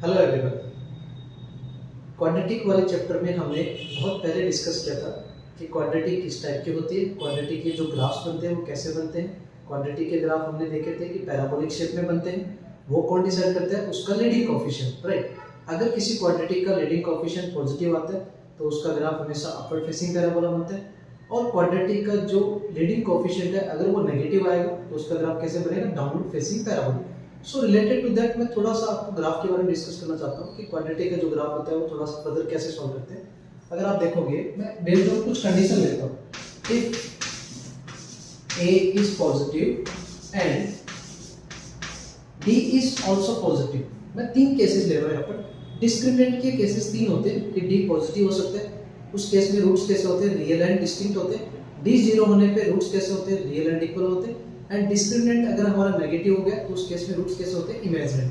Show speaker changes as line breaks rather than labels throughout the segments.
Hello everyone. Quadratic वाले chapter में हमने बहुत पहले डिस्कस किया था कि क्वाड्रेटिक किस टाइप की होती है, क्वाड्रेटिक के जो ग्राफ्स बनते हैं वो कैसे बनते हैं। क्वाड्रेटिक के ग्राफ हमने देखे थे कि पैराबोलिक शेप में बनते हैं। वो कौन डिसाइड करता है? उसका लीडिंग कोएफिशिएंट, राइट। अगर किसी क्वाड्रेटिक का लीडिंग कोएफिशिएंट पॉजिटिव आता है तो उसका ग्राफ हमेशा अपवर्ड फेसिंग पैराबोला बनता है, और क्वाड्रेटिक का जो लीडिंग कोएफिशिएंट है अगर वो नेगेटिव आएगा तो उसका ग्राफ कैसे बनेगा? Downward facing parabola. So related to that मैं थोड़ा सा आपको ग्राफ के बारे में डिस्कस करना चाहता हूँ कि क्वाड्रेटिक का जो ग्राफ होता है वो थोड़ा सा फर्दर कैसे सॉल्व करते हैं। अगर आप देखोगे, मैं बेस्ड ऑन कुछ कंडीशन लेता हूँ। If a is positive and d is also positive, मैं तीन केसेस ले रहा हूँ यहाँ पर। डिस्क्रिमिनेंट के केसेस तीन होते हैं कि d पॉजिटिव हो सकता है, उस केस में रूट्स कैसे होते हैं? रियल एंड डिस्टिंक्ट होते हैं। d जीरो होने पे रूट्स कैसे होते हैं? रियल एंड इक्वल होते हैं। एंड डिस्क्रिमिनेंट अगर हमारा नेगेटिव हो गया तो उस केस में रूट्स कैसे होते हैं? इमेजिनरी।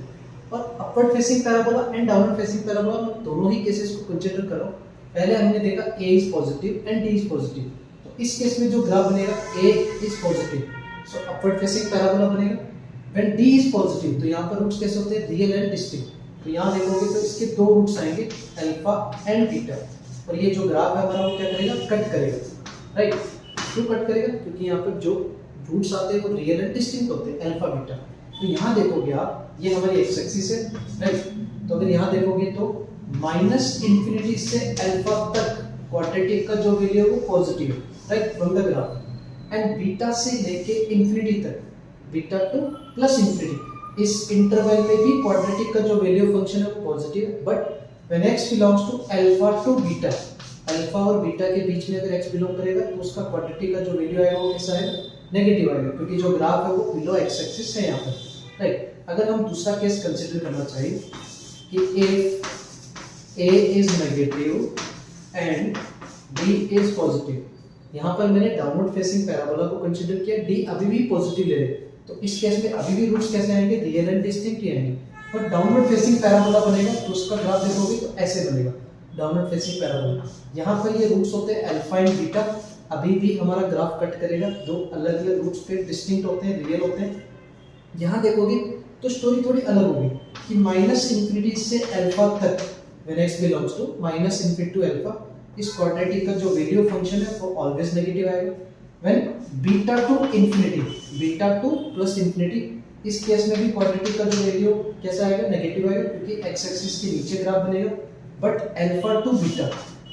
और upward facing parabola and downward facing parabola, मैं दोनों ही केसेस को कंसीडर कर रहा हूं। पहले हमने देखा a is positive and d is positive, तो इस केस में जो ग्राफ बनेगा a is positive, so upward facing parabola बनेगा। व्हेन d इज पॉजिटिव तो यहां पर रूट्स कैसे होते हैं? Real and distinct. तो यहां देखोगे तो इसके दो रूट्स आएंगे, अल्फा एंड बीटा, और ये जो ग्राफ है हमारा वो क्या करेगा? कट करेगा, राइट। क्यों कट करेगा? क्योंकि यहाँ पर जो रूट्स आते हैं वो रियल एंड डिस्टिंक्ट होते हैं, अल्फा बीटा। तो यहाँ देखोगे आप, ये हमारी एक्स एक्सिस है, राइट। तो अगर यहाँ देखोगे तो माइनस इंफिनिटी से अल्फा तक क्वाड्रेटिक का जो वैल्यू है वो पॉजिटिव है, right, from the graph. And beta से लेके इंफिनिटी तक, बीटा टू प्लस इंफिनिटी, इस इंटरवल में भी क्वाड्रेटिक का जो वैल्यू फंक्शन है वो पॉजिटिव है। But when x belongs to alpha to beta, alpha और बीटा के बीच में अगर x बिलोंग करेगा तो उसका क्वाड्रेटिक का जो वैल्यू आएगा वो कैसा है? नेगेटिव आएगा, क्योंकि जो ग्राफ है वो बिलो एक्स एक्सिस है यहाँ पर, राइट। अगर हम दूसरा केस कंसीडर करना चाहिए कि if a is negative and d is positive, यहाँ पर मैंने डाउनवर्ड फेसिंग पैराबोला को कंसीडर किया, d अभी भी पॉजिटिव ले रहे, तो इस केस में अभी भी रूट्स कैसे आएंगे? रियल एंड डिस्टिंक्ट आएंगे। पर डाउनवर्ड फेसिंग पैराबोला बनेगा तो उसका ग्राफ देखोगे तो ऐसे बनेगा, डाउनवर्ड फेसिंग पैराबोला। यहाँ पर ये रूट्स होते हैं अल्फा एंड बीटा, अभी भी हमारा ग्राफ कट करेगा, दो अलग अलग रूट्स पे डिस्टिंक्ट होते हैं, रियल होते हैं। यहाँ देखोगे तो स्टोरी थोड़ी अलग होगी कि माइनस इंफिनिटी से अल्फा तक, when x belongs to minus infinity to alpha, इस क्वाड्रेटिक का जो वैल्यू फंक्शन है वो ऑलवेज नेगेटिव आएगा। When beta to infinity, beta to plus infinity, इस केस में भी क्वाड्रेटिक का जो वैल्यू कैसा आएगा? नेगेटिव आएगा, क्योंकि x एक्सिस के नीचे ग्राफ बनेगा। But alpha to beta,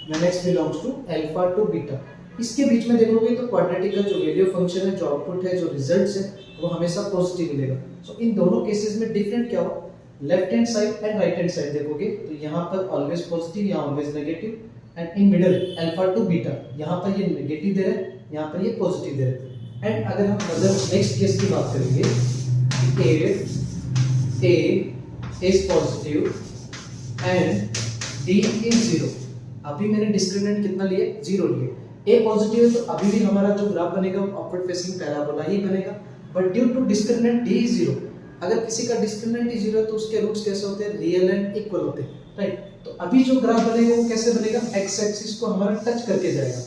when x belongs to alpha to beta, इसके बीच में देखोगे तो क्वाड्रेटिक का जो वैल्यू फंक्शन है, जो आउटपुट है, जो रिजल्ट्स है, वो हमेशा पॉजिटिव मिलेगा। सो इन दोनों केसेस में डिफरेंट क्या हो? Left hand side and right hand side देखोगे तो यहाँ पर ऑलवेज पॉजिटिव, यहाँ always negative, and in middle alpha to beta, यहाँ पर ये नेगेटिव दे रहे हैं, यहाँ पर ये पॉजिटिव दे रहे हैं। एंड अगर हम अदर नेक्स्ट केस की बात करेंगे, if a is positive and d is 0, अभी मैंने डिस्क्रिमिनेंट कितना लिए? 0 लिए। a पॉजिटिव है तो अभी भी हमारा जो ग्राफ बनेगा वो अपवर्ड फेसिंग पैराबोला ही बनेगा। But due to discriminant d is 0, अगर किसी का डिस्क्रिमिनेंट 0 है तो उसके रूट्स कैसे होते हैं? रियल एंड इक्वल होते हैं, राइट। तो अभी जो ग्राफ बनेगा वो कैसे बनेगा? x एक्सिस को हमारा टच करके जाएगा,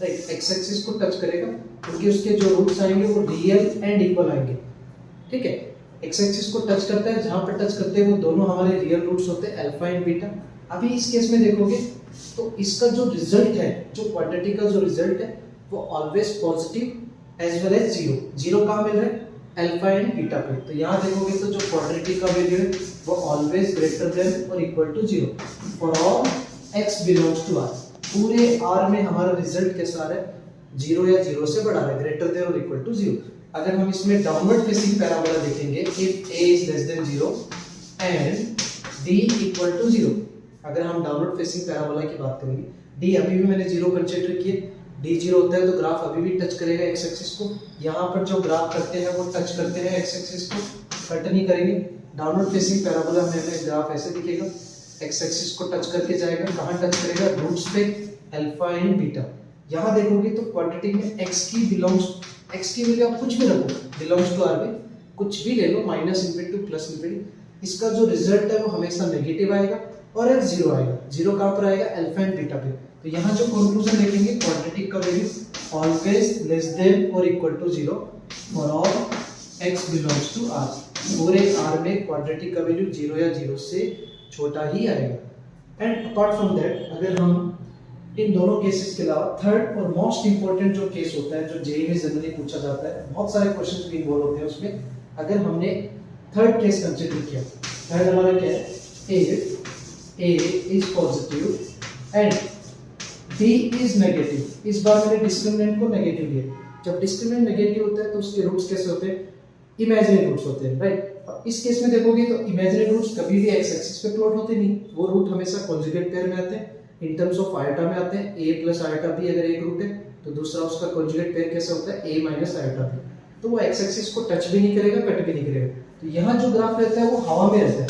राइट, x एक्सिस को टच करेगा, क्योंकि उसके जो रूट्स आएंगे वो रियल एंड इक्वल आएंगे, ठीक है। x एक्सिस को टच करता है, जहां पर टच करते हैं वो दोनों हमारे रियल रूट्स होते हैं, अल्फा एंड बीटा। अभी इस केस में देखोगे तो इसका जो रिजल्ट है, जो क्वाड्रेटिक का जो रिजल्ट है वो always positive as well as 0। 0 कहां मिल रहा है? अल्फा एंड बीटा पे। तो यहां देखोगे तो जो क्वाड्रेटिक का वैल्यू है वो ऑलवेज ग्रेटर देन और equal to 0 for all x belongs to r। पूरे r में हमारा रिजल्ट कैसा आ रहा है? 0 या 0 से बड़ा है, ग्रेटर देन और इक्वल टू 0। अगर हम इसमें डाउनवर्ड फेसिंग पैराबोला देखेंगे, if a is less than 0 and d equal to 0, अगर हम डाउनवर्ड फेसिंग पैराबोला की बात करेंगे, d अभी भी मैंने 0 कंसीडर किए, d 0 होता है तो ग्राफ अभी भी टच करेगा x एक्सिस को। यहाँ पर जो ग्राफ करते हैं वो टच करते हैं x एक्सिस को, कट नहीं करेंगे। डाउनवर्ड फेसिंग पैराबोला में हमें ग्राफ ऐसे दिखेगा, x एक्सिस को टच करके जाएगा, कहाँ टच करेगा? रूट्स पे, अल्फा एंड बीटा। यहाँ देखोगे तो क्वाड्रेटिक में x की वैल्यू आप कुछ भी रखो, बिलोंग्स टू r में कुछ भी ले लो, minus infinity to plus infinity, इसका जो रिजल्ट है वो हमेशा नेगेटिव आएगा और एक 0 आएगा। 0 कहाँ पर आएगा? अल्फा एंड बीटा पे। तो यहाँ जो कंक्लूजन देखेंगे, क्वाड्रेटिक का वैल्यू ऑलवेज लेस देन और equal to 0 for all x belongs to r। पूरे r में क्वाड्रेटिक का वैल्यू 0 या 0 से छोटा ही आएगा। एंड अपार्ट फ्रॉम दैट अगर हम इन दोनों केसेस के अलावा थर्ड और मोस्ट इंपॉर्टेंट जो केस होता है जो जेईई में जनरली पूछा जाता है, बहुत सारे क्वेश्चंस भी इन्वॉल्व होते हैं उसमें, अगर हमने थर्ड केस कंसीडर किया, थर्ड हमारा क्या है, if a is positive and b is negative. इस बार मैंने डिस्क्रिमिनेंट को नेगेटिव लिया। जब डिस्क्रिमिनेंट नेगेटिव होता है तो उसके रूट्स कैसे होते हैं, इमेजिनरी रूट्स होते हैं, राइट। इस केस में देखोगे तो इमेजिनरी रूट्स कभी भी एक्स एक्सिस पे प्लॉट होते नहीं, वो रूट हमेशा कॉन्जुगेट पेयर में आते हैं, इन टर्म्स ऑफ आयोटा में आते हैं। a प्लस आयोटा b अगर एक रूट है तो दूसरा उसका कॉन्जुगेट पेयर कैसा होता है, a माइनस आयोटा b। तो वो एक्स एक्सिस को टच भी नहीं करेगा, कट भी नहीं करेगा। तो यहाँ जो ग्राफ रहता है वो हवा में रहता है,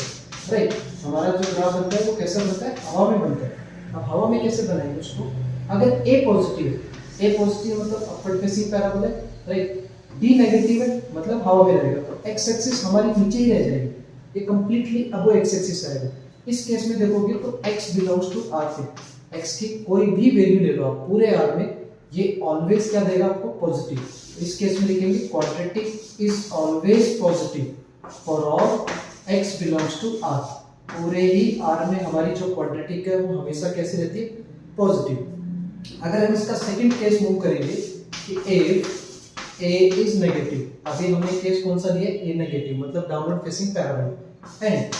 राइट। हमारा जो ग्राफ बनता है वो कैसा बनता है, हवा में बनता है। अब हवा में कैसे बनाएंगे उसको, अगर a पॉजिटिव है, a पॉजिटिव मतलब अपवर्ड फेसिंग पैराबोला है, राइट। b नेगेटिव है मतलब हवा में रहेगा, तो एक्स एक्सिस हमारी नीचे ही रह जाएगी, ये कंप्लीटली अबो एक्स एक्सिस आएगा। इस केस में देखोगे तो x बिलोंग्स टू r पे, x की कोई भी वैल्यू ले लो आप पूरे r में, ये ऑलवेज क्या देगा आपको, पॉजिटिव। इस केस में लिखेंगे quadratic is always positive for all x belongs to r। पूरे ही r में हमारी जो क्वाड्रेटिक है वो हमेशा कैसे रहती है, पॉजिटिव। अगर हम इसका सेकंड केस मूव करेंगे कि if a इज नेगेटिव, अभी हमने केस कौन सा लिया, a नेगेटिव मतलब downward facing parabola, and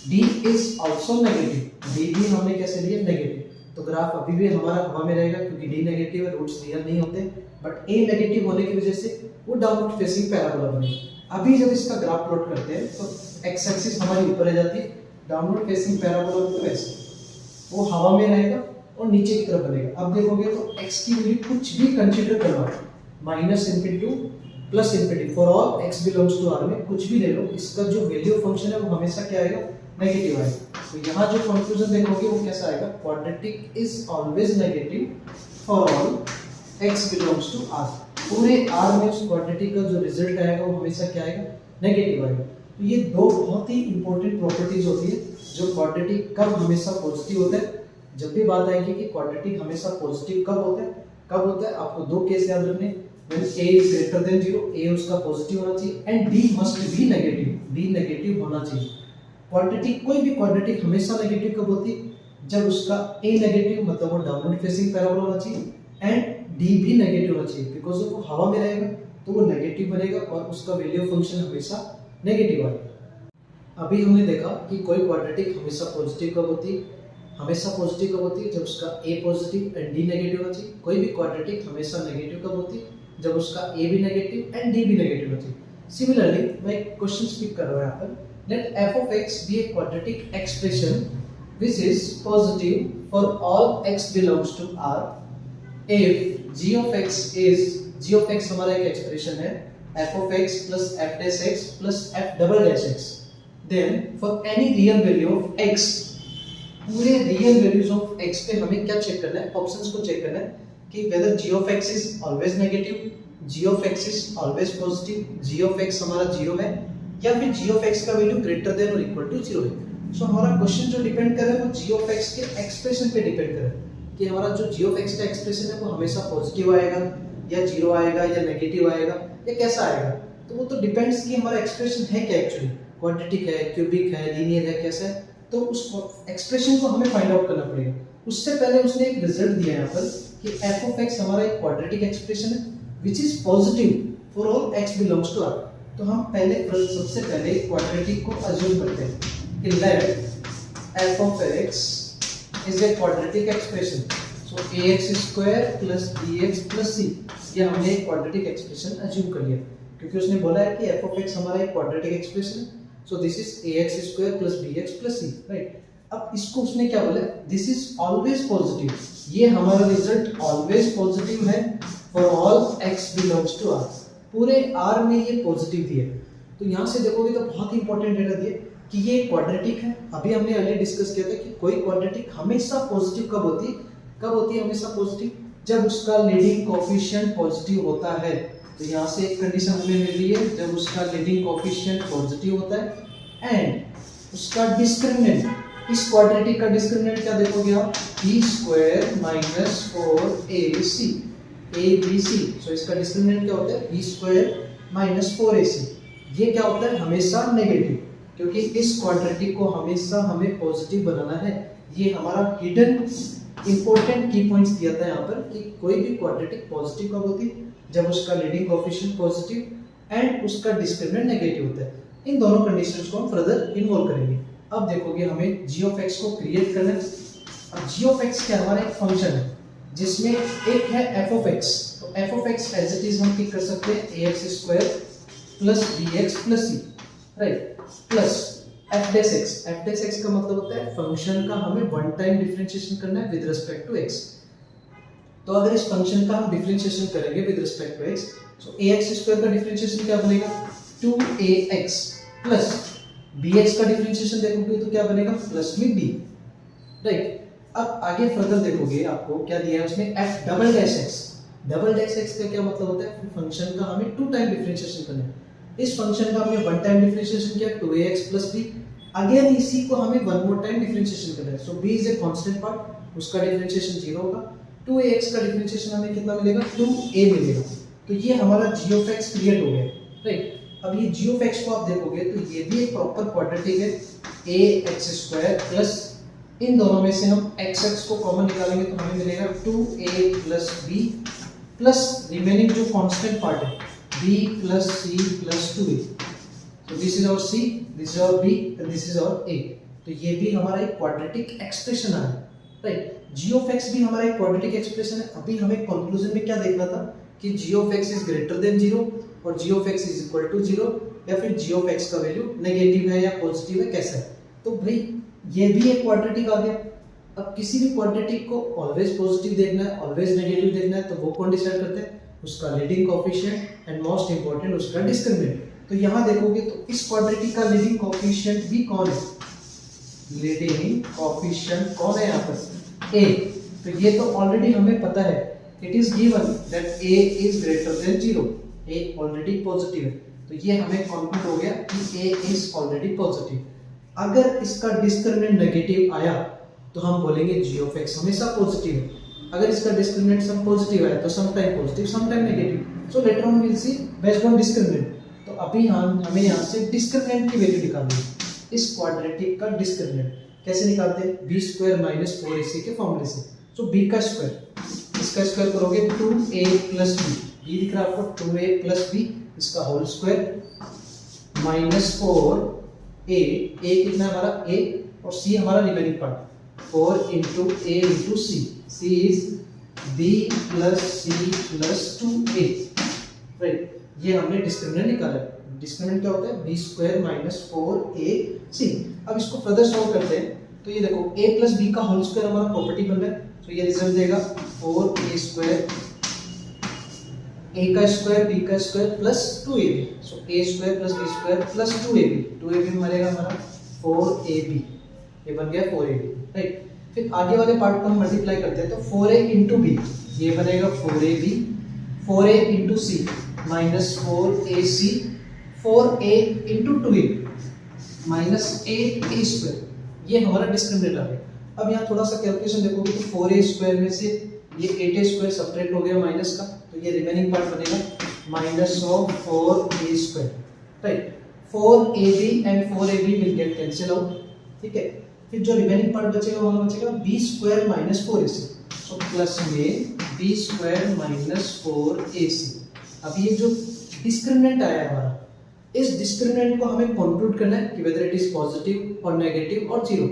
d is also negative, d भी हमने कैसे लिया, नेगेटिव। तो ग्राफ अभी भी हमारा हवा में रहेगा क्योंकि d नेगेटिव है, रूट्स रियल नहीं होते, बट a नेगेटिव होने की वजह से वो डाउनवर्ड फेसिंग पैराबोला बनेगा। अभी जब इसका ग्राफ प्लॉट करते हैं तो x एक्सिस हमारी ऊपर आ जाती है, डाउनवर्ड फेसिंग पैराबोला तो ऐसे वो हवा में रहेगा और नीचे की तरफ बनेगा। अब देखोगे तो x की वैल्यू कुछ भी कंसीडर करवा, minus infinity plus infinity, for all x belongs to r में कुछ भी ले लो, इसका जो वैल्यू फंक्शन है वो हमेशा क्या आएगा, नेगेटिव आएगा। तो यहाँ जो कंक्लूजन देखोगे वो कैसा आएगा, quadratic is always negative for all x belongs to r। पूरे r में उस क्वाड्रेटिक का जो रिजल्ट आएगा वो हमेशा क्या आएगा, नेगेटिव आएगा। तो ये दो बहुत ही इंपॉर्टेंट प्रॉपर्टीज होती है जो क्वाड्रेटिक कब हमेशा पॉजिटिव होता है। जब भी बात आएगी कि क्वाड्रेटिक हमेशा पॉजिटिव कब होता है, कब होता है, आपको दो केस याद रखने, when a is greater than 0, a उसका पॉजिटिव होना चाहिए and b must be negative, b negative होना चाहिए। क्वाड्रेटिक कोई भी क्वाड्रेटिक हमेशा नेगेटिव कब होती है, जब उसका a नेगेटिव मतलब वो डाउनवर्ड फेसिंग पैराबोला होना चाहिए एंड d भी नेगेटिव होना चाहिए, बिकॉज़ वो हवा में रहेगा तो वो नेगेटिव बनेगा और उसका वैल्यू फंक्शन हमेशा नेगेटिव आएगा। अभी हमने देखा कि कोई क्वाड्रेटिक हमेशा पॉजिटिव कब होती है, हमेशा पॉजिटिव कब होती है, जब उसका a positive and d negative होना चाहिए। कोई भी क्वाड्रेटिक हमेशा नेगेटिव कब होती है, जब उसका a भी नेगेटिव एंड d भी नेगेटिव होना चाहिए। सिमिलरली मैं एक क्वेश्चन स्पीक कर रहा हूं यहाँ पर, let f of x be a quadratic expression which is positive for all x belongs to r if g of x हमारा एक एक्सप्रेशन है f of x plus f dash x plus f double dash x, then for any real value of x, पूरे real values of x पे हमें क्या check करना है, options को चेक करना है कि whether g of x is always negative, g of x is always positive, g of x हमारा 0 है या फिर g of x का वैल्यू ग्रेटर देन और इक्वल टू 0 है। सो हमारा क्वेश्चन जो डिपेंड कर रहा है वो g of x के एक्सप्रेशन पे डिपेंड कर रहा है कि हमारा जो g of x का एक्सप्रेशन है वो हमेशा पॉजिटिव आएगा या 0 आएगा या नेगेटिव आएगा या कैसा आएगा। तो वो तो डिपेंड्स कि हमारा एक्सप्रेशन है क्या, एक्चुअली क्वाड्रेटिक है, क्यूबिक है, लीनियर है, कैसा है। तो उस एक्सप्रेशन को हमें फाइंड आउट करना पड़ेगा। उससे पहले उसने एक रिजल्ट दिया है यहाँ पर कि f of x हमारा एक क्वाड्रेटिक एक्सप्रेशन है which is positive for all x belongs to r। तो हम सबसे पहले क्वाड्रेटिक को अज्यूम करते हैं कि let f of x is a quadratic expression, so ax square plus bx plus c, ये हमने एक क्वाड्रेटिक एक्सप्रेशन अज्यूम कर लिया क्योंकि उसने बोला है कि f of x हमारा एक क्वाड्रेटिक एक्सप्रेशन है, so this is ax square plus bx plus c, right। अब इसको उसने क्या बोला, दिस इज ऑलवेज पॉजिटिव, ये हमारा रिजल्ट ऑलवेज पॉजिटिव है for all x belongs to r, पूरे r में ये पॉजिटिव दिया। तो यहाँ से देखोगे तो बहुत ही इंपॉर्टेंट डेटा दिया कि ये क्वाड्रेटिक है। अभी हमने पहले डिस्कस किया था कि कोई क्वाड्रेटिक हमेशा पॉजिटिव कब होती है हमेशा पॉजिटिव, जब उसका लीडिंग कोएफिशिएंट पॉजिटिव होता है। तो यहाँ से एक कंडीशन हमें मिल रही है, जब उसका लीडिंग कोएफिशिएंट पॉजिटिव होता है एंड उसका डिस्क्रिमिनेंट, इस क्वाड्रेटिक का डिस्क्रिमिनेंट क्या देखोगे आप, b square minus 4ac, abc। सो इसका डिस्क्रिमिनेंट क्या होता है, b स्क्वायर माइनस 4ac। ये क्या होता है, हमेशा नेगेटिव। क्योंकि इस क्वाड्रेटिक को हमेशा हमें पॉजिटिव बनाना है। ये हमारा हिडन इंपॉर्टेंट की पॉइंट्स दिया था यहाँ पर कि कोई भी क्वाड्रेटिक पॉजिटिव कब होती है, जब उसका लीडिंग कोएफिशिएंट पॉजिटिव एंड उसका डिस्क्रिमिनेंट नेगेटिव होता है। इन दोनों कंडीशंस को हम फर्दर इन्वॉल्व करेंगे। अब देखोगे हमें g ऑफ x को क्रिएट करना है। अब g ऑफ x क्या हमारा एक फंक्शन है जिसमें एक है f ऑफ x, तो f of x as it is हम क्या कर सकते हैं ax square plus bx plus c, right, plus f dash x का मतलब होता है फंक्शन का हमें वन टाइम डिफरेंशिएशन करना है विद रिस्पेक्ट टू x। तो अगर इस फंक्शन का हम डिफरेंशिएशन करेंगे विद रिस्पेक्ट टू x, तो ax स्क्वायर का डिफरेंशिएशन क्या बनेगा 2ax प्लस bx का डिफरेंशिएशन देखोगे तो क्या बनेगा प्लस में b, राइट। अब आगे फर्दर देखोगे आपको क्या दिया है उसमें f डबल डैश x का क्या मतलब होता है फंक्शन का हमें टू टाइम डिफरेंशिएशन करना है। इस फंक्शन का हमने वन टाइम डिफरेंशिएशन किया 2ax प्लस b, अगेन इसी को हमें वन मोर टाइम डिफरेंशिएशन करना है। सो b is a constant part, उसका डिफरेंशिएशन 0 होगा। 2ax का डिफरेंशिएशन हमें कितना मिलेगा 2a मिलेगा। तो ये हमारा g ऑफ x क्रिएट हो गया, राइट। अब ये g ऑफ x को आप देखोगे तो ये भी एक प्रॉपर क्वाड्रेटिक है ax स्क्वायर प्लस इन दोनों में से हम x को कॉमन निकालेंगे तो हमें मिलेगा 2a plus b plus remaining जो कांस्टेंट पार्ट है b plus c plus 2a। तो this is our c, this is our b and this is our a। तो ये भी हमारा एक क्वाड्रेटिक एक्सप्रेशन है, राइट। g ऑफ x भी हमारा एक क्वाड्रेटिक एक्सप्रेशन है। अभी हमें कंक्लूजन में क्या देखना था कि g of x is greater than 0 और g of x is equal to 0, या फिर g ऑफ x का वैल्यू नेगेटिव है या पॉजिटिव है, कैसा है। तो भाई ये भी एक क्वाड्रेटिक आ गया। अब किसी भी क्वाड्रेटिक को ऑलवेज पॉजिटिव देखना है, ऑलवेज नेगेटिव देखना है, तो वो कौन डिसाइड करते हैं, उसका leading coefficient and most important उसका डिस्क्रिमिनेंट। तो यहाँ देखोगे तो इस क्वाड्रेटिक का लीडिंग कोएफिशिएंट भी कौन है, लीडिंग कोएफिशिएंट कौन है यहाँ पर a। तो ये तो ऑलरेडी हमें पता है, it is given that a is greater than 0, a already positive है। तो ये हमें कंक्लूड हो गया कि a इज ऑलरेडी पॉजिटिव। अगर इसका डिस्क्रिमिनेंट नेगेटिव आया तो हम बोलेंगे g ऑफ x हमेशा पॉजिटिव है। अगर इसका डिस्क्रिमिनेंट सम पॉजिटिव आया तो some time positive some time negative. So later on we will see based on discriminant. तो अभी हमें यहाँ से डिस्क्रिमिनेंट की वैल्यू निकालनी है। इस क्वाड्रेटिक का डिस्क्रिमिनेंट कैसे निकालते हैं, b स्क्वायर माइनस 4ac के फॉर्मूले से। सो b का स्क्वायर, इसका स्क्वायर करोगे 2a प्लस b, ये दिख रहा है आपको 2a प्लस b, इसका whole square minus 4a, a कितना है हमारा a और c हमारा remaining part 4 into a into c, c is b plus c plus 2a, right. ये हमने डिस्क्रिमिनेंट निकाला है। डिस्क्रिमिनेंट क्या होता है b स्क्वायर माइनस 4ac। अब इसको फर्दर सॉल्व करते हैं तो ये देखो a प्लस b का होल स्क्वायर हमारा प्रॉपर्टी बन रहा है। तो ये रिजल्ट देगा 4a स्क्वायर, a का स्क्वायर b का square plus 2ab। So a square plus b square plus 2ab, 2ab में मरेगा हमारा 4ab, ये बन गया 4ab, राइट। फिर आगे वाले पार्ट को हम मल्टीप्लाई करते हैं तो 4a इंटू b, ये बनेगा 4ab, 4a into c minus 4ac, 4a into 2a minus 8a square, ये हमारा डिस्क्रिमिनेंट आ गया। अब यहाँ थोड़ा सा कैलकुलेशन देखोगे तो 4a स्क्वायर में से ये 8a स्क्वायर सब्ट्रैक्ट हो गया माइनस का, तो ये रिमेनिंग पार्ट बनेगा minus of 4a square, right. 4ab and 4ab will get cancel out, ठीक है। फिर जो रिमेनिंग पार्ट बचेगा वो बचेगा b square minus 4ac, so plus में b स्क्वायर माइनस 4ac। अब ये जो डिस्क्रिमिनेंट आया है हमारा, इस डिस्क्रिमिनेंट को हमें कंक्लूड करना है कि वेदर इट इज पॉजिटिव और नेगेटिव और zero.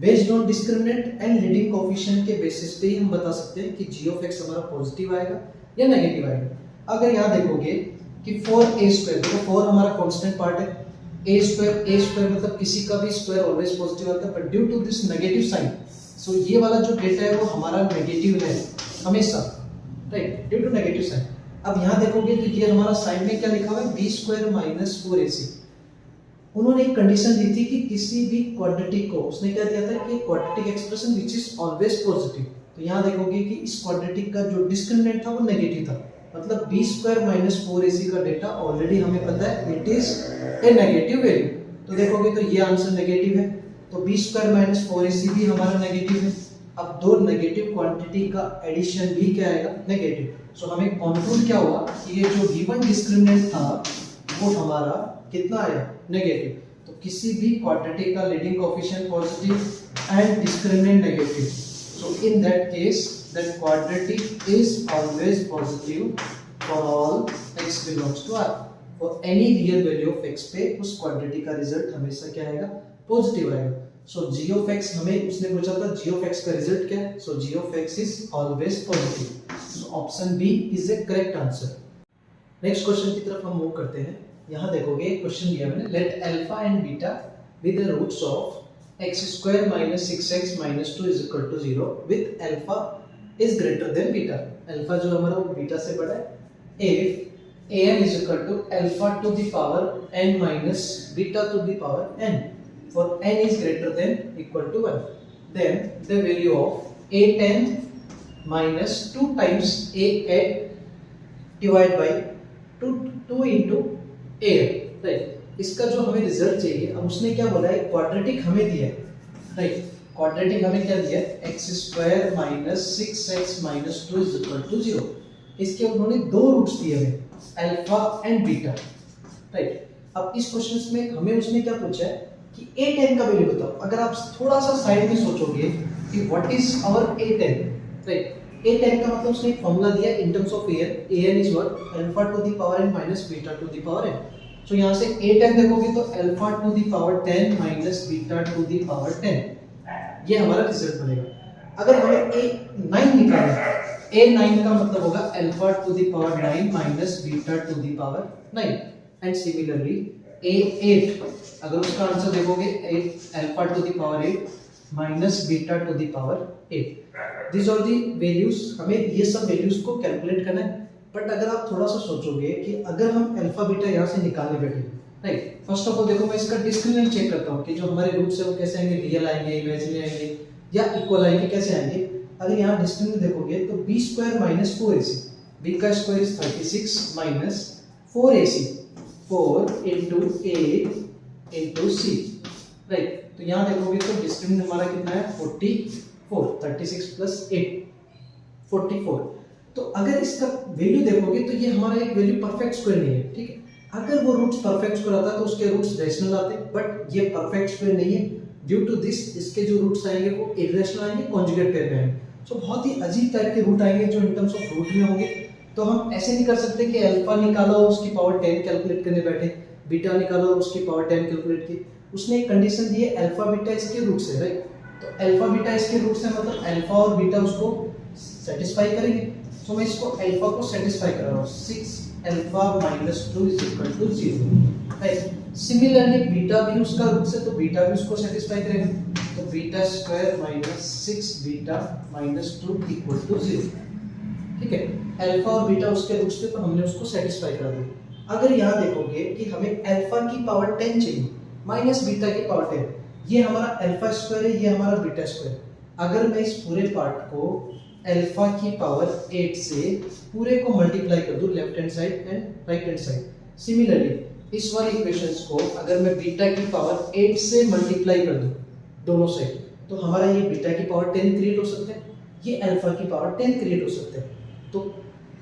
Based on discriminant and leading coefficient के बेसिस पे ही हम बता सकते हैं कि g ऑफ x हमारा पॉजिटिव आएगा या नेगेटिव आएगा। अगर यहाँ देखोगे कि 4a स्क्वायर, देखो 4 हमारा कांस्टेंट पार्ट है, a स्क्वायर मतलब किसी का भी स्क्वायर ऑलवेज पॉजिटिव आता है, but due to this negative sign, so ये वाला जो डेटा है वो हमारा नेगेटिव है हमेशा, right, due to negative sign. अब यहाँ देखोगे तो ये हमारा साइड में क्या लिखा हुआ है b स्क्वायर माइनस 4ac। उन्होंने एक कंडीशन दी थी कि किसी भी क्वाड्रेटिक को, उसने क्या दिया था कि quadratic expression which is always positive. तो यहाँ देखोगे कि इस क्वाड्रेटिक का जो डिस्क्रिमिनेंट था वो नेगेटिव था, मतलब b स्क्वायर माइनस 4ac का डेटा ऑलरेडी हमें पता है it is a negative value. तो देखोगे तो ये आंसर नेगेटिव है, तो b स्क्वायर माइनस 4ac भी हमारा नेगेटिव है। अब दो नेगेटिव क्वांटिटी का एडिशन भी क्या आएगा, नेगेटिव। सो हमें कंक्लूड क्या हुआ कि ये जो गिवन डिस्क्रिमिनेंट था वो हमारा कितना आया, नेगेटिव। तो किसी भी क्वाड्रेटिक का leading coefficient positive and discriminant negative, so in that case that quadratic is always positive for all x belongs to R। For any real value of x पे उस क्वाड्रेटिक का रिजल्ट हमेशा क्या आएगा, पॉजिटिव आएगा। सो g of x, हमें उसने पूछा था g ऑफ x का रिजल्ट क्या है, so g of x is always positive. So option b is a correct answer. Next question की तरफ हम मूव करते हैं। यहाँ देखोगे क्वेश्चन दिया मैंने, let alpha and beta with the roots of x square minus 6x minus 2 is equal to 0 with alpha is greater than beta. Alpha जो हमारा वो बीटा से बड़ा है। If an is equal to alpha to the power n minus beta to the power n, for n is greater than equal to 1, then the value of a10 minus 2 times a8 divided by 2 into a, right. इसका जो हमें result चाहिए, अब उसने क्या बोला है, quadratic हमें दिया है, राइट। क्वाड्रेटिक हमें क्या दिया है, x square minus 6x minus 2 is equal to 0। इसके उन्होंने दो रूट्स दिए हमें, अल्फा एंड बीटा, राइट। अब इस क्वेश्चन में हमें उसने क्या पूछा है कि a10 का वैल्यू बताओ। अगर आप थोड़ा सा साइड में सोचोगे कि what is our a10, right. a10 का मतलब उसने एक फॉर्मूला दिया in terms of an is what, alpha to the power n minus beta to the power n। सो यहां से a10 देखोगे तो alpha to the power 10 minus beta to the power 10, ये हमारा रिजल्ट बनेगा। अगर हमें a9 निकालना है, a9 का मतलब होगा alpha to the power 9 minus beta to the power 9, and similarly a8, अगर उसका आंसर देखोगे alpha to the power 8 minus beta to the power 8। This are the values, हमें ये सब वैल्यूज को कैलकुलेट करना है। बट अगर आप थोड़ा सा सोचोगे कि अगर हम अल्फा बीटा यहाँ से निकालने बैठे, राइट, फर्स्ट ऑफ ऑल देखो मैं इसका डिस्क्रिमिनेंट चेक करता हूँ कि जो हमारे रूट्स है वो कैसे आएंगे, रियल आएंगे, इमेजिनरी आएंगे या इक्वल आएंगे, कैसे आएंगे। अगर यहाँ डिस्क्रिमिनेंट देखोगे तो b square minus 4ac, b का square is 36 minus 4ac, 4 into a into c, right. तो यहाँ देखोगे तो डिस्क्रिमिनेंट हमारा कितना है, 44, 36 प्लस 8 44। तो अगर इसका वैल्यू देखोगे तो ये हमारा एक वैल्यू परफेक्ट स्क्वायर नहीं है, ठीक है। अगर वो रूट्स परफेक्ट स्क्वायर आता तो उसके रूट्स रेशनल आते, बट ये परफेक्ट स्क्वायर नहीं है। ड्यू टू दिस इसके जो रूट्स आएंगे वो इरेशनल आएंगे, कॉन्जुगेट पेयर में आएंगे। सो बहुत ही अजीब टाइप के रूट आएंगे जो इन टर्म्स ऑफ रूट में होंगे। तो हम ऐसे नहीं कर सकते कि अल्फा निकाला और उसकी पावर 10 कैलकुलेट करने बैठे, बीटा निकाला और उसकी पावर 10 कैलकुलेट की। उसने एक कंडीशन दी है अल्फा बीटा इसके रूट्स है, राइट। तो अल्फा बीटा इसके रूट्स है, मतलब अल्फा और बीटा उसको सेटिस्फाई करेंगे। तो मैं इसको अल्फा को सेटिस्फाई कर रहा हूँ, 6 alpha minus 2 is equal to 0, right. Similarly beta भी उसका रूट्स है तो बीटा भी उसको सेटिस्फाई करेगा। तो beta square minus 6 beta minus 2 equal to 0, ठीक है। अल्फा और बीटा उसके रूट्स थे तो हमने उसको सेटिस्फाई करा दिया। अगर यहाँ देखोगे कि हमें अल्फा की पावर 10 चाहिए माइनस बीटा की पावर 10, ये हमारा अल्फा स्क्वायर है, ये हमारा बीटा स्क्वायर। अगर मैं इस पूरे पार्ट को अल्फा की पावर 8 से पूरे को मल्टीप्लाई कर दूं left hand side and right hand side, similarly इस वाले इक्वेशंस को अगर मैं बीटा की पावर 8 से मल्टीप्लाई कर दूं दोनों साइड, तो हमारा ये बीटा की पावर 10 क्रिएट हो सकता है, ये अल्फा की पावर 10 क्रिएट हो सकता है। तो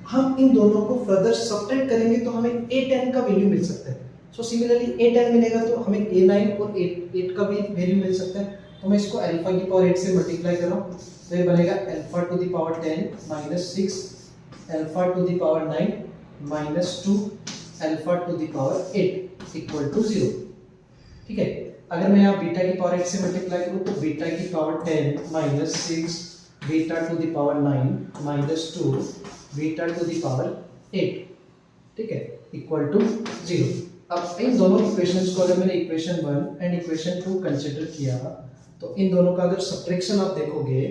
हम इन दोनों को फर्दर सब्ट्रैक्ट करेंगे तो हमें a10 का वैल्यू मिल सकता है। सो सिमिलरली a10 मिलेगा तो हमें a9 और a8 का भी वैल्यू मिल सकता है। तो मैं इसको अल्फा की पावर 8 से मल्टीप्लाई कर रहा हूँ, तो ये बनेगा alpha to the power 10 minus 6 alpha to the power 9 माइनस 2 alpha to the power 8 equal to 0, ठीक है। अगर मैं यहाँ बीटा की पावर 8 से मल्टीप्लाई करूँ तो बीटा की power 10 minus 6 beta to the power 9 माइनस 2 बीटा टू द पावर 8, ठीक है, इक्वल टू 0। अब इन दोनों इक्वेशंस को अगर मैंने इक्वेशन 1 एंड इक्वेशन 2 कंसीडर किया तो इन दोनों का अगर सब्ट्रैक्शन आप देखोगे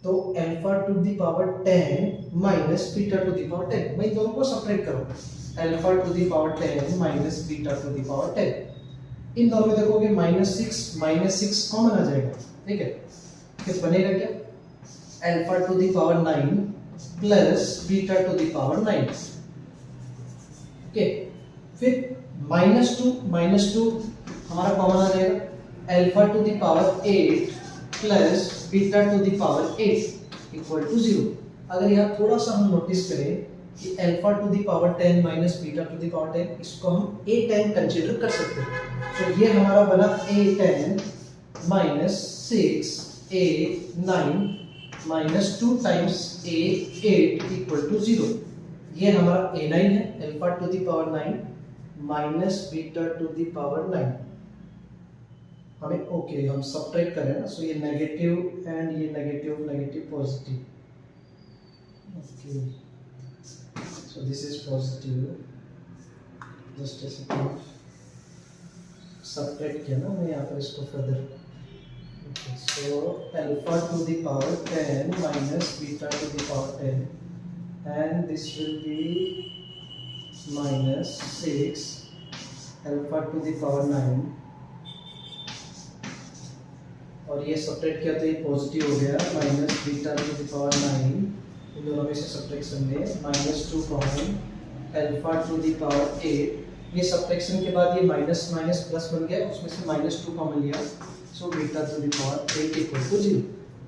तो alpha to the power 10 minus beta to the power 10, मैं इन दोनों को सब्ट्रैक्ट करूंगा, alpha to the power 10 minus beta to the power 10। इन दोनों में देखोगे माइनस 6 कॉमन आ जाएगा, ठीक है। फिर बनेगा क्या, alpha to the power 9 plus beta to the power 9, okay. फिर माइनस टू हमारा कॉमन आ जाएगा, alpha to the power 8 plus beta to the power 8 equal to 0। अगर यहाँ थोड़ा सा हम नोटिस करें कि alpha to the power 10 minus beta to the power 10, इसको हम a10 कंसीडर कर सकते हैं। तो ये हमारा बना a10 minus 6a9 minus 2 times a8 equal to 0। ये हमारा a9 है, alpha to the power 9 minus beta to the power 9। हमें ओके हम सब्ट्रैक्ट करें ना, सो ये नेगेटिव एंड ये negative negative positive, okay so this is positive, just a second subtract किया ना मैं यहाँ पर इसको further. Okay so alpha to the power 10 minus beta to the power 10 and this will be minus 6 alpha to the power 9, और ये subtract किया तो ये पॉजिटिव हो गया, minus beta to the power 9, इन दोनों में से सब्ट्रैक्शन में minus 2 common alpha to the power 8। ये सब्ट्रैक्शन के बाद ये माइनस माइनस प्लस बन गया, उसमें से माइनस 2 कॉमन लिया, so beta to the power 8 equal to 0।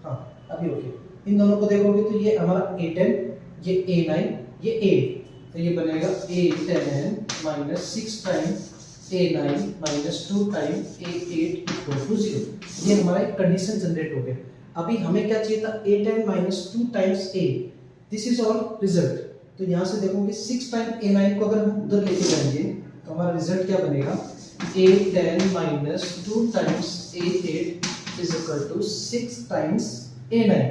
हाँ अभी ओके, इन दोनों को देखोगे तो ये हमारा a10, ये a9, ये 8, तो ये बनेगा a10 minus 6 time a9 minus 2 time a8 equal to 0। ये हमारा एक कंडीशन जनरेट हो गया। अभी हमें क्या चाहिए था, a10 minus 2 times a, this is all result. तो यहाँ से देखोगे 6 टाइम a9 को अगर हम उधर लेके जाएंगे तो हमारा रिजल्ट क्या बनेगा, a10 minus 2 times a8 is equal to 6 times a9।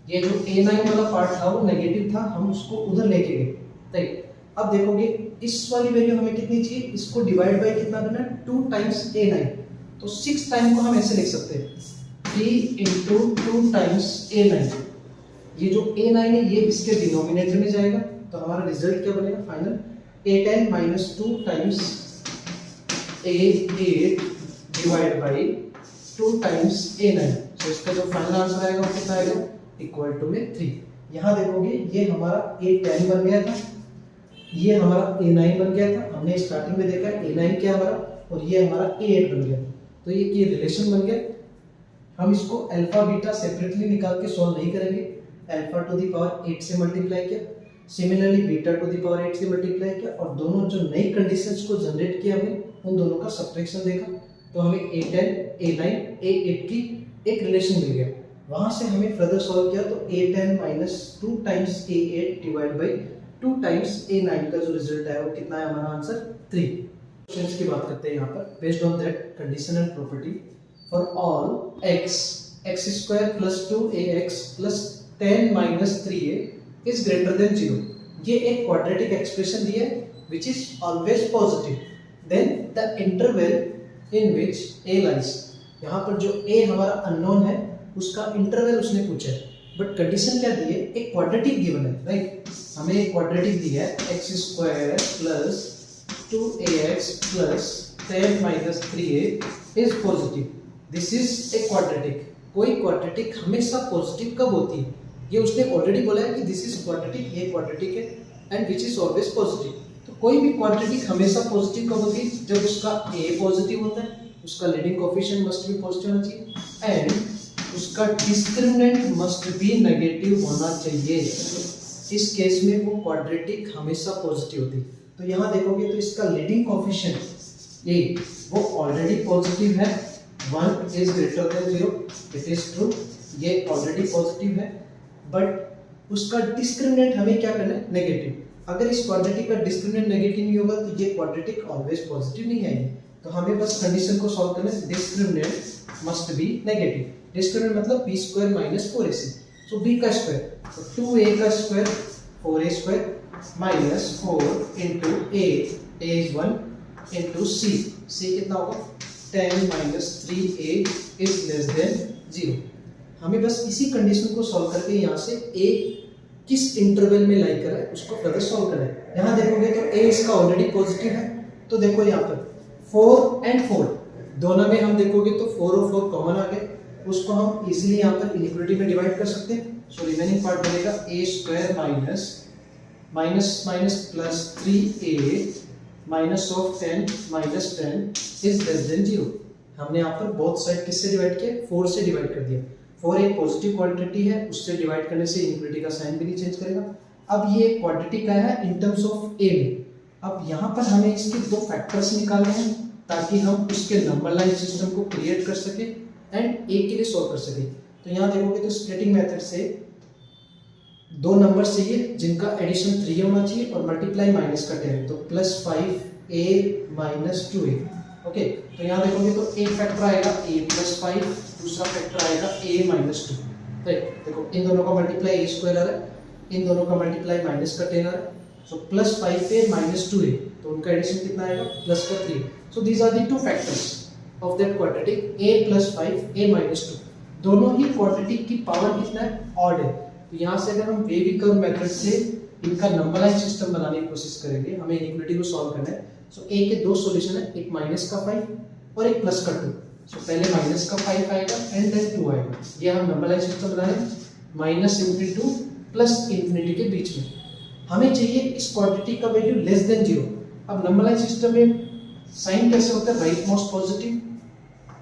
ये जो a9 वाला पार्ट था वो नेगेटिव था, हम उसको उधर लेके गए। राइट, अब देखोगे इस वाली वैल्यू हमें कितनी चाहिए, इसको डिवाइड बाय कितना करना है, 2 टाइम्स a9। तो 6 टाइम को हम ऐसे लिख सकते हैं 3 इंटू 2 टाइम्स a9। ये जो a9 है ये इसके डिनोमिनेटर में जाएगा, तो हमारा रिजल्ट क्या बनेगा final, a10 minus 2 times a8 divide by 2 times a9। तो इसका जो फाइनल आंसर आएगा वो कितना आएगा, इक्वल टू में 3। यहाँ देखोगे ये हमारा a10 बन गया था, ये हमारा a9 बन गया था, हमने स्टार्टिंग में देखा a9 क्या हमारा, और ये हमारा a8 बन गया। तो ये रिलेशन बन गया। हम इसको अल्फा बीटा सेपरेटली निकाल के सॉल्व नहीं करेंगे, अल्फा टू द पावर 8 से मल्टीप्लाई किया, similarly beta to the power 8 से मल्टीप्लाई किया, और दोनों जो नई कंडीशंस को जनरेट किया हमने उन दोनों का सब्ट्रैक्शन देखा, तो हमें a10 a9 a8 की एक रिलेशन मिल गया। वहां से हमें फर्दर सॉल्व किया तो a10 minus 2 times a8 divide by 2 times a9 का जो रिजल्ट है वो कितना है, हमारा आंसर 3। क्वेश्चंस की बात करते हैं यहाँ पर, based on that conditional property for all x square plus 2ax plus 10 minus 3a is greater than 0। ये एक क्वाड्रेटिक एक्सप्रेशन दिया है which is always positive, then the interval in which a lies. यहाँ पर जो a हमारा unknown है उसका इंटरवल उसने पूछा है, बट कंडीशन क्या दी है, एक क्वाड्रेटिक गिवन है। राइट, हमें एक क्वाड्रेटिक दिया है x square plus 2ax plus 10 minus 3a is positive, this is a quadratic. कोई क्वाड्रेटिक हमेशा पॉजिटिव कब होती है, ये उसने ऑलरेडी बोला है कि दिस इज क्वाड्रेटिक, ये क्वाड्रेटिक है and which is always positive. तो कोई भी क्वाड्रेटिक हमेशा पॉजिटिव कब होती है, जब उसका a पॉजिटिव होता है, उसका leading coefficient must be positive होना चाहिए एंड उसका डिस्क्रिमिनेंट मस्ट बी नेगेटिव होना चाहिए। इस केस में वो क्वाड्रेटिक हमेशा पॉजिटिव होती है। तो यहाँ देखोगे तो इसका लीडिंग कोएफिशिएंट ये वो ऑलरेडी पॉजिटिव है, 1 is greater than 0, it is true, ये ऑलरेडी पॉजिटिव है, बट उसका डिस्क्रिमिनेंट हमें क्या करना है, नेगेटिव। अगर इस क्वाड्रेटिक का डिस्क्रिमिनेंट नेगेटिव नहीं होगा तो ये क्वाड्रेटिक ऑलवेज पॉजिटिव नहीं आएगी। तो हमें बस कंडीशन को सॉल्व करना है, discriminant must be negative. Discriminant मतलब b स्क्वायर माइनस 4ac, सो b का स्क्वायर, तो 2a का square 4a square minus 4 into a is 1 into c कितना होगा, 10 minus 3a is less than 0। हमें बस इसी कंडीशन को सॉल्व करके यहाँ से a किस इंटरवल में लाई कर रहा है उसको फर्दर सॉल्व करना है। यहाँ देखोगे तो a इसका ऑलरेडी पॉजिटिव है, तो देखो यहाँ पर 4 एंड 4 दोनों में हम देखोगे तो 4 और 4 कॉमन आ गए, उसको हम इजीली यहाँ पर इनइक्वालिटी में डिवाइड कर सकते हैं। सो रिमेनिंग पार्ट बनेगा a square minus minus minus plus 3a minus of 10 minus 10 is less than 0। हमने यहाँ पर बोथ साइड किससे डिवाइड किया, 4 से डिवाइड कर दिया। 4 एक पॉजिटिव क्वांटिटी है, उससे डिवाइड करने से इनइक्वालिटी का साइन भी नहीं चेंज करेगा, अब ये क्वाड्रेटिक आया है इन टर्म्स ऑफ ए में। अब यहाँ पर हमें इसके दो फैक्टर्स निकालने हैं ताकि हम उसके नंबर लाइन सिस्टम को क्रिएट कर सके एंड ए के लिए सॉल्व कर सके। तो यहाँ देखोगे तो स्प्लिटिंग मेथड से दो नंबर चाहिए जिनका एडिशन 3 होना चाहिए और मल्टीप्लाई माइनस का 10, तो +5a - 2a। ओके, तो यहाँ देखोगे तो एक फैक्टर आएगा a + 5, दूसरा फैक्टर आएगा a - 2। राइट, देखो इन दोनों का मल्टीप्लाई a² आ रहा है, इन दोनों का मल्टीप्लाई माइनस का 10 आ रहा है, सो +5a - 2a, तो उनका एडिशन कितना आएगा प्लस का 3। So these are the two factors of that quadratic a + 5 a - 2। दोनों ही क्वाड्रेटिक की पावर कितना है, ऑड है। तो यहाँ से अगर हम वेव कर्व मेथड से इनका नंबर लाइन सिस्टम बनाने की कोशिश करेंगे, हमें इनइक्वालिटी को सॉल्व करना है। सो ए के दो सॉल्यूशन है, एक माइनस का 5 और एक प्लस का 2। सो पहले माइनस का 5 आएगा एंड देन 2 आएगा। ये हम नंबर लाइन सिस्टम बना रहे हैं -∞ टू +∞ के बीच में। हमें चाहिए इस क्वाड्रेटिक का वैल्यू लेस देन 0। अब नंबर लाइन सिस्टम में साइन कैसे होता है, राइट मोस्ट पॉजिटिव।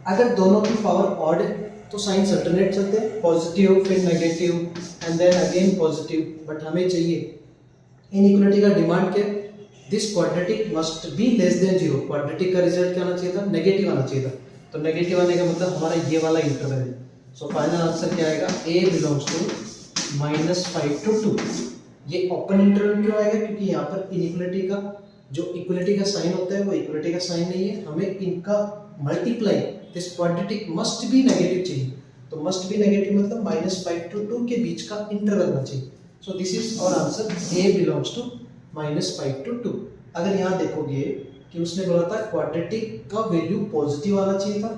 अगर दोनों की पावर ऑड है तो साइंस अल्टरनेट चलते हैं, पॉजिटिव फिर negative and then again positive. But हमें चाहिए इनइक्वालिटी का डिमांड क्या, this quadratic must be less than 0। Quadratic का रिजल्ट क्या आना चाहिए था, नेगेटिव आना चाहिए था। तो नेगेटिव आने का मतलब हमारा ये वाला इंटरवल है। सो फाइनल आंसर क्या आएगा, a बिलोंग्स टू -5 to 2। ये ओपन इंटरवल क्यों आएगा, क्योंकि यहाँ पर इनइक्वालिटी का जो इक्वलिटी का साइन होता है वो इक्वलिटी का साइन नहीं है। हमें इनका multiply this quadratic must B negative चाहिए। तो मस्ट बी नेगेटिव मतलब -5 to 2 के बीच का इंटरवल होना चाहिए। So this is our answer, a belongs to -5 to 2। अगर यहाँ देखोगे कि उसने बोला था क्वाड्रेटिक का वैल्यू पॉजिटिव आना चाहिए था,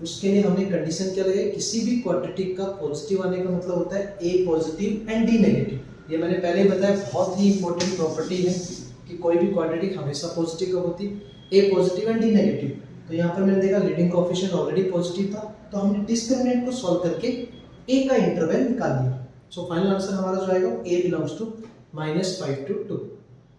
उसके लिए हमने कंडीशन क्या लगाई, किसी भी क्वाड्रेटिक का पॉजिटिव आने का मतलब होता है a positive and d negative. ये मैंने पहले ही बताया, बहुत ही इंपॉर्टेंट प्रॉपर्टी है कि कोई भी क्वाड्रेटिक हमेशा पॉजिटिव कब होती है, a positive and d negative. तो यहाँ पर मैंने देखा लीडिंग कोएफिशिएंट ऑलरेडी पॉजिटिव था, तो हमने डिस्क्रिमिनेंट को सॉल्व करके a का इंटरवल निकाल दिया। सो फाइनल आंसर हमारा जो आएगा a बिलोंग्स टू -5 to 2।